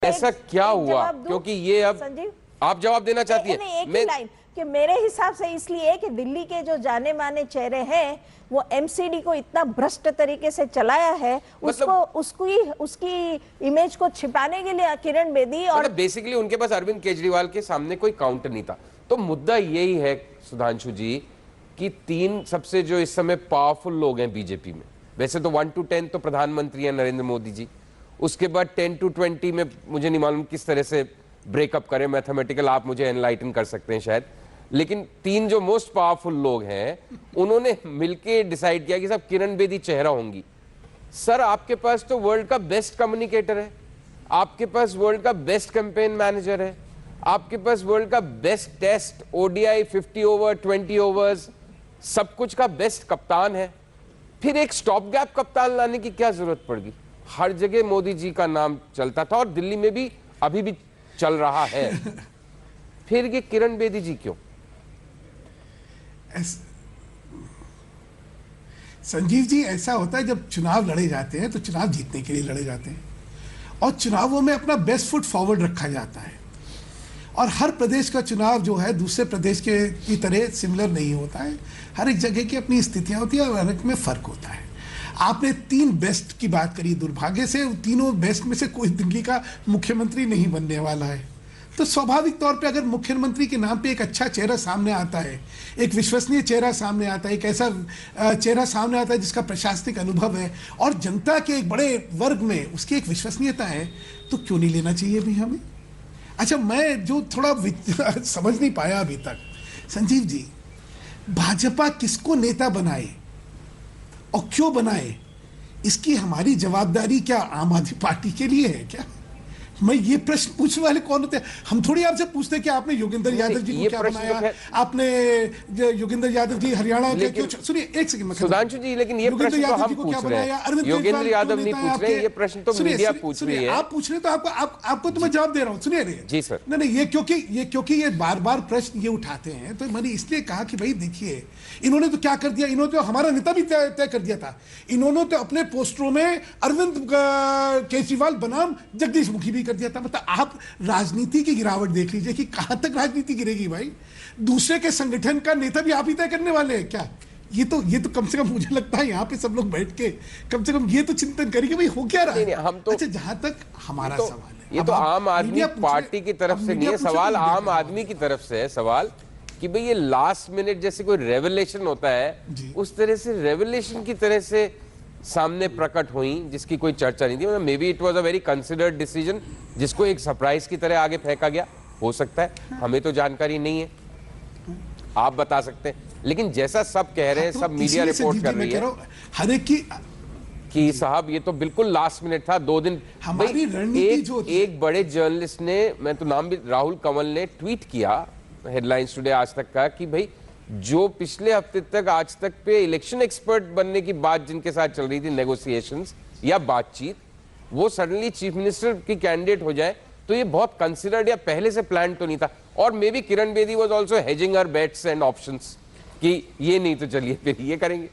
ऐसा क्या हुआ? क्योंकि ये अब संजीव आप जवाब देना चाहती है। एक ही लाइन कि मेरे हिसाब से इसलिए कि दिल्ली के जो जाने माने चेहरे हैं वो एमसीडी को इतना भ्रष्ट तरीके से चलाया है, उसकी इमेज को छिपाने के लिए किरण बेदी और बेसिकली उनके पास अरविंद केजरीवाल के सामने कोई काउंटर नहीं था। तो मुद्दा यही है सुधांशु जी कि तीन सबसे जो इस समय पावरफुल लोग हैं बीजेपी में, वैसे तो 1 to 10 तो प्रधानमंत्री हैं नरेंद्र मोदी जी, उसके बाद 10 to 20 में मुझे नहीं मालूम किस तरह से ब्रेकअप करें, मैथमेटिकल आप मुझे एनलाइटन कर सकते हैं शायद, लेकिन तीन जो मोस्ट पावरफुल लोग हैं उन्होंने मिलके डिसाइड किया कि साहब किरण बेदी चेहरा होंगी। सर आपके पास तो वर्ल्ड का बेस्ट कम्युनिकेटर है, आपके पास वर्ल्ड का बेस्ट कैंपेन मैनेजर है, आपके पास वर्ल्ड का best test ODI 50 over 20 overs सब कुछ का बेस्ट कप्तान है, फिर एक स्टॉप गैप कप्तान लाने की क्या जरूरत पड़गी? हर जगह मोदी जी का नाम चलता था और दिल्ली में भी अभी भी चल रहा है, फिर ये किरण बेदी जी क्यों? संजीव जी, ऐसा होता है जब चुनाव लड़े जाते हैं तो चुनाव जीतने के लिए लड़े जाते हैं और चुनावों में अपना बेस्ट फुट फॉरवर्ड रखा जाता है और हर प्रदेश का चुनाव जो है दूसरे प्रदेश के की तरह सिमिलर नहीं होता है, हर एक जगह की अपनी स्थितियां होती है और हर एक में फर्क होता है। आपने तीन बेस्ट की बात करी, दुर्भाग्य से तीनों बेस्ट में से कोई दिल्ली का मुख्यमंत्री नहीं बनने वाला है, तो स्वाभाविक तौर पे अगर मुख्यमंत्री के नाम पे एक अच्छा चेहरा सामने आता है, एक विश्वसनीय चेहरा सामने आता है, एक ऐसा चेहरा सामने आता है जिसका प्रशासनिक अनुभव है और जनता के एक बड़े वर्ग में उसकी एक विश्वसनीयता है, तो क्यों नहीं लेना चाहिए भी हमें? अच्छा, मैं जो थोड़ा समझ नहीं पाया अभी तक, संजीव जी, भाजपा किसको नेता बनाए और क्यों बनाए, इसकी हमारी जवाबदारी क्या आम आदमी पार्टी के लिए है क्या? मैं ये प्रश्न पूछने वाले कौन होते हैं? हम थोड़ी आपसे पूछते हैं कि आपने योगेंद्र यादव जी को क्या बनाया, आपने योगेंद्र यादव जी हरियाणा के क्यों? सुनिए एक सेकंड सुधांशु जी, लेकिन ये प्रश्न तो हम पूछ रहे हैं, योगेंद्र यादव नहीं पूछ रहे, ये प्रश्न तो मीडिया पूछ रही है। आप पूछ रहे तो आपको तो मैं जवाब दे रहा हूँ। सुनिए जी सर, नहीं, ये क्योंकि ये बार बार प्रश्न ये उठाते हैं तो मैंने इसलिए कहा कि भाई देखिए, इन्होंने तो क्या कर दिया, इन्होंने तो हमारा नेता भी तय कर दिया था, इन्होंने तो अपने पोस्टरों में अरविंद केजरीवाल बनाम जगदीश मुखी भी कर दिया था। मतलब आप राजनीति की गिरावट देख लीजिए कि कहां तक राजनीति गिरेगी भाई, दूसरे के संगठन का नेता भी आप ही तय करने वाले हैं क्या? ये तो कम से कम मुझे लगता है यहाँ पे सब लोग बैठ के कम से कम ये तो चिंतन करेंगे भाई हो क्या रहा है। हम तो अच्छा, जहां तक हमारा सवाल है, ये तो आम आदमी पार्टी की तरफ से नहीं है सवाल, आम आदमी की तरफ से है सवाल कि भाई ये लास्ट मिनट जैसे कोई रेवलेशन होता है उस तरह से रेवलेशन की तरह से सामने प्रकट हुई जिसकी कोई चर्चा नहीं थी। मतलब may be it was a very considered decision जिसको एक सरप्राइज की तरह आगे फेंका गया, हो सकता है, हमें तो जानकारी नहीं है, आप बता सकते हैं, लेकिन जैसा सब कह रहे हैं, सब मीडिया रिपोर्ट कर रही है हर एक कि साहब ये तो बिल्कुल लास्ट मिनट था, 2 दिन। हमारी रणनीति जो एक बड़े जर्नलिस्ट ने, मैं तो नाम भी, राहुल कंवल ने ट्वीट किया हेडलाइंस टुडे आज तक का कि भाई जो पिछले हफ्ते तक आज तक पे इलेक्शन एक्सपर्ट बनने की बात जिनके साथ चल रही थी, नेगोशिएशंस या बातचीत, वो सडनली चीफ मिनिस्टर की कैंडिडेट हो जाए तो ये बहुत कंसिडर्ड या पहले से प्लान तो नहीं था। और maybe Kiran Bedi was also hedging her bets and options कि ये नहीं तो चलिए फिर ये करेंगे।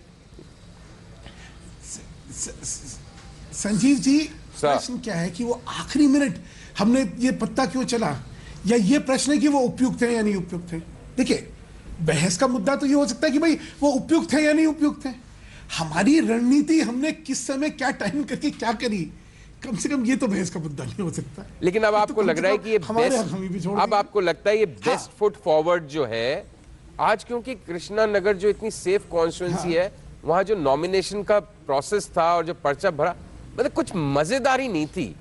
संजीव जी, प्रश्न क्या है कि वो आखिरी मिनट हमने ये पत्ता क्यों चला, या ये प्रश्न है कि वो उपयुक्त है या नहीं उपयुक्त है? देखिए, बहस का मुद्दा तो ये हो सकता है कि भाई वो उपयुक्त है या नहीं उपयुक्त है, हमारी रणनीति हमने किस समय क्या टाइम करके क्या करी, कम से कम ये तो बहस का मुद्दा नहीं हो सकता। लेकिन अब आपको लग रहा है कि ये बेस्ट, अब आपको लगता है ये बेस्ट फुट फॉरवर्ड जो है आज, क्योंकि कृष्णा नगर जो इतनी सेफ कॉन्स्टिट्यूएंसी है, वहां जो नॉमिनेशन का प्रोसेस था और जो पर्चा भरा, मतलब कुछ मजेदारी नहीं थी।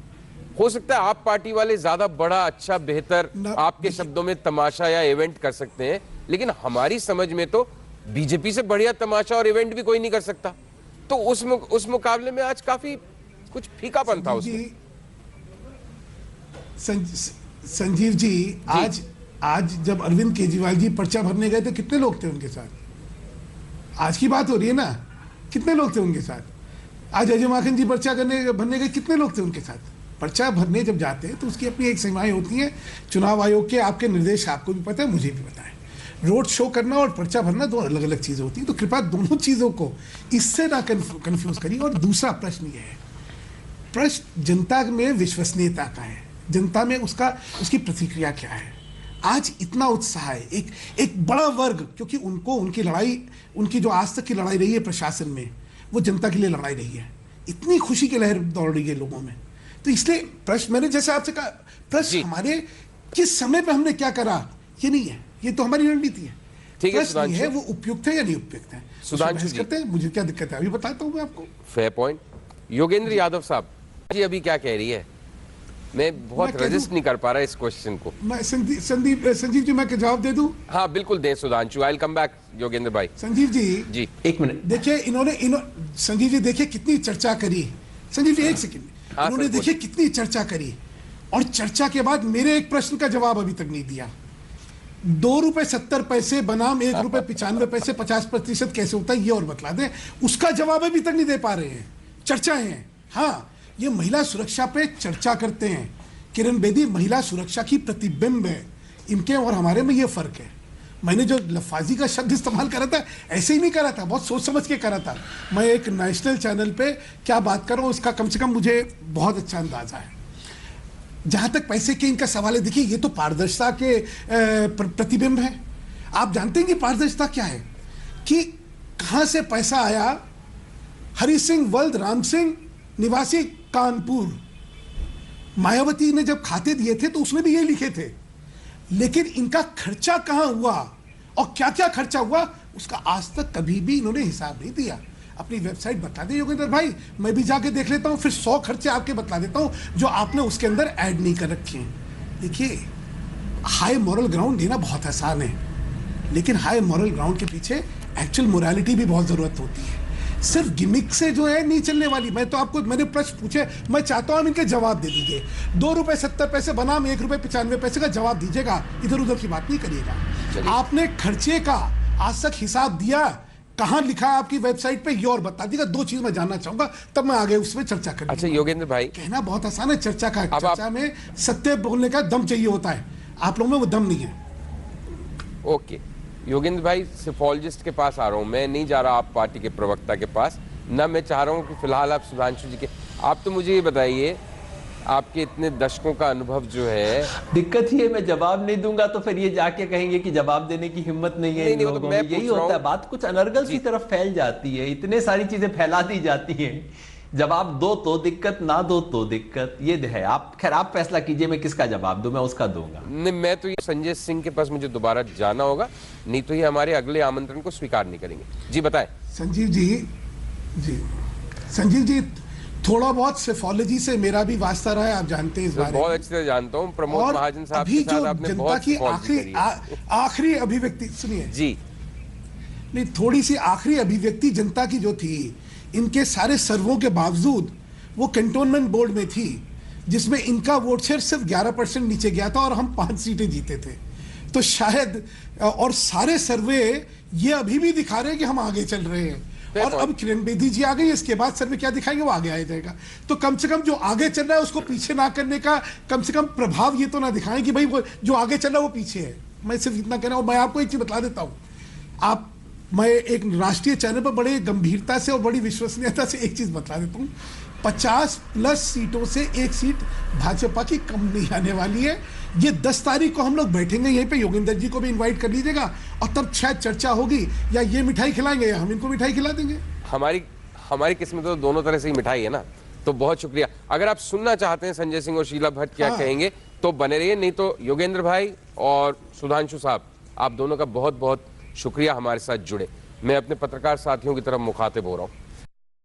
हो सकता है आप पार्टी वाले ज्यादा बड़ा, अच्छा, बेहतर, आपके शब्दों में तमाशा या इवेंट कर सकते हैं, लेकिन हमारी समझ में तो बीजेपी से बढ़िया तमाशा और इवेंट भी कोई नहीं कर सकता। तो उस मुकाबले में आज काफी कुछ फीकापन था उसमें। संजीव जी, आज जब अरविंद केजरीवाल जी पर्चा भरने गए तो कितने लोग थे उनके साथ? आज की बात हो रही है ना, कितने लोग थे उनके साथ? आज अजय माकन जी पर्चा भरने गए, कितने लोग थे उनके साथ? पर्चा भरने जब जाते हैं तो उसकी अपनी एक सीमाएं होती हैं, चुनाव आयोग के आपके निर्देश आपको भी पता है, मुझे भी पता है। रोड शो करना और पर्चा भरना दो अलग अलग चीजें होती हैं, तो कृपया दोनों चीजों को इससे ना कंफ्यूज करिए। और दूसरा प्रश्न ये है, प्रश्न जनता में विश्वसनीयता का है। जनता में उसकी प्रतिक्रिया क्या है। आज इतना उत्साह है, एक बड़ा वर्ग, क्योंकि उनकी लड़ाई, उनकी जो आज तक की लड़ाई रही है प्रशासन में, वो जनता के लिए लड़ाई रही है। इतनी खुशी की लहर दौड़ रही है लोगों में। तो इसलिए प्रश्न, मैंने जैसे आपसे कहा, प्रश्न हमारे किस समय पे हमने क्या करा ये नहीं है, ये तो हमारी रणनीति है। ठीक है प्रश्न ये है सुधांशु, वो उपयुक्त है या नहीं उपयुक्त है, सुधांशु जी करते हैं। मुझे क्या दिक्कत है अभी बताता हूँ मैं आपको। Fair point. योगेंद्र यादव साहब जी अभी क्या कह रही है? मैं बहुत कह रेजिस्ट नहीं कर पा रहा इस क्वेश्चन को। मैं संजीव जी, मैं जवाब दे दूं? हाँ बिल्कुल दें Sudhanshu, I will come back Yogendra भाई। संजीव जी जी एक मिनट देखिए, संजीव जी देखिए कितनी चर्चा करी। संजीव जी एक सेकंड, हाँ, इन्होंने सर, देखिए कितनी चर्चा करी, और चर्चा के बाद मेरे एक प्रश्न का जवाब अभी तक नहीं दिया। 2 रुपए 70 पैसे बनाम 1 रुपए 95 पैसे 50% कैसे होता है ये और बतला दे। उसका जवाब अभी तक नहीं दे पा रहे हैं। चर्चाएं हैं, हाँ, ये महिला सुरक्षा पे चर्चा करते हैं। किरण बेदी महिला सुरक्षा की प्रतिबिंब है, इनके और हमारे में ये फर्क है। मैंने जो लफाजी का शब्द इस्तेमाल करा था, ऐसे ही नहीं करा था, बहुत सोच समझ के करा था। मैं एक नेशनल चैनल पे क्या बात कर रहा हूँ इसका कम से कम मुझे बहुत अच्छा अंदाजा है। जहां तक पैसे के इनका सवाल है, देखिए ये तो पारदर्शिता के प्रतिबिंब है। आप जानते हैं कि पारदर्शिता क्या है, कि कहां से पैसा आया। हरि सिंह वल्द राम सिंह निवासी कानपुर, मायावती ने जब खाते दिए थे तो उसमें भी ये लिखे थे, लेकिन इनका खर्चा कहां हुआ और क्या क्या खर्चा हुआ उसका आज तक कभी भी इन्होंने हिसाब नहीं दिया। अपनी वेबसाइट बता दें योगेंद्र भाई, मैं भी जाके देख लेता हूं, फिर 100 खर्चे आपके बतला देता हूं जो आपने उसके अंदर ऐड नहीं कर रखे हैं। देखिए, हाई मॉरल ग्राउंड देना बहुत आसान है, लेकिन हाई मॉरल ग्राउंड के पीछे एक्चुअल मोरालिटी भी बहुत जरूरत होती है। सिर्फ गिमिक से जो है नहीं चलने वाली। मैं तो आपको, मैंने प्रश्न पूछे, मैं चाहता हूं इनके जवाब दे दीजिए। 2 रुपए 70 पैसे बनाम 1 रुपए 95 पैसे का जवाब दीजिएगा, इधर उधर की बात नहीं करिएगा। आपने खर्चे का आज तक हिसाब दिया, कहां लिखा है आपकी वेबसाइट पे, ये और बता दीजिएगा। 2 चीज मैं जानना चाहूंगा, तब मैं आगे उसमें चर्चा करूंगा। अच्छा योगेंद्र भाई, कहना बहुत आसान है, चर्चा में सत्य बोलने का दम चाहिए होता है। आप लोगों में वो दम नहीं है। ओके योगेंद्र भाई, सिफोलॉजिस्ट के पास आ रहा हूं, मैं नहीं जा रहा आप पार्टी के प्रवक्ता के पास, ना मैं चाह रहा हूं कि फिलहाल आप सुधांशु जी के, आप तो मुझे ये बताइए, आपके इतने दशकों का अनुभव जो है। दिक्कत ये, मैं जवाब नहीं दूंगा तो फिर ये जाके कहेंगे कि जवाब देने की हिम्मत नहीं है इन लोगों में। यही होता है, बात कुछ अनर्गल की तरफ फैल जाती है, इतने सारी चीजें फैला दी जाती हैं। जवाब दो तो दिक्कत, ना दो तो दिक्कत, ये है। आप खैर आप फैसला कीजिए, मैं किसका जवाब दूं, मैं उसका दूंगा। नहीं, मैं तो ये संजय सिंह के पास मुझे दोबारा जाना होगा, नहीं तो ये हमारे अगले आमंत्रण को स्वीकार नहीं करेंगे। जी बताएं। संजीव जी थोड़ा बहुत सिफोलॉजी से मेरा भी वास्ता रहा है, आप जानते हैं इस बारे में। बहुत अच्छी तरह जानता हूं। प्रमोद महाजन साहब के साथ आपने बहुत सिफोलॉजी करी है। आखिरी अभिव्यक्ति सुनिए जी, नहीं, थोड़ी सी आखिरी अभिव्यक्ति जनता की जो थी, इनके सारे सर्वों के बावजूद वो कैंटोनमेंट बोर्ड में थी, जिसमें इनका वोट शेयर सिर्फ 11% नीचे गया था और हम 5 सीटें जीते थे। तो शायद, और सारे सर्वे ये अभी भी दिखा रहे हैं कि हम आगे चल रहे हैं। और अब किरण बेदी जी आ गई, इसके बाद सर्वे क्या दिखाएंगे, वो आगे आ जाएगा। तो कम से कम जो आगे चल रहा है उसको पीछे ना करने का कम से कम प्रभाव ये तो ना दिखाएं कि भाई वो जो आगे चल रहा है वो पीछे है। मैं सिर्फ इतना कह रहा हूं। मैं आपको एक चीज बता देता हूं, मैं एक राष्ट्रीय चैनल पर बड़े गंभीरता से और बड़ी विश्वसनीयता से एक चीज बता देता हूं, 50+ सीटों से 1 सीट भाजपा की कम नहीं आने वाली है। ये 10 तारीख को हम लोग बैठेंगे यहीं पे, योगेंद्र जी को भी इनवाइट कर लीजिएगा, और तब शायद चर्चा होगी, या ये मिठाई खिलाएंगे या हम इनको मिठाई खिला देंगे। हमारी किस्मत तो दोनों तरह से ही मिठाई है ना। तो बहुत शुक्रिया। अगर आप सुनना चाहते हैं संजय सिंह और शीला भट्ट क्या कहेंगे तो बने रहिए, नहीं तो योगेंद्र भाई और सुधांशु साहब, आप दोनों का बहुत बहुत शुक्रिया हमारे साथ जुड़े। मैं अपने पत्रकार साथियों की तरफ मुखातिब हो रहा हूं।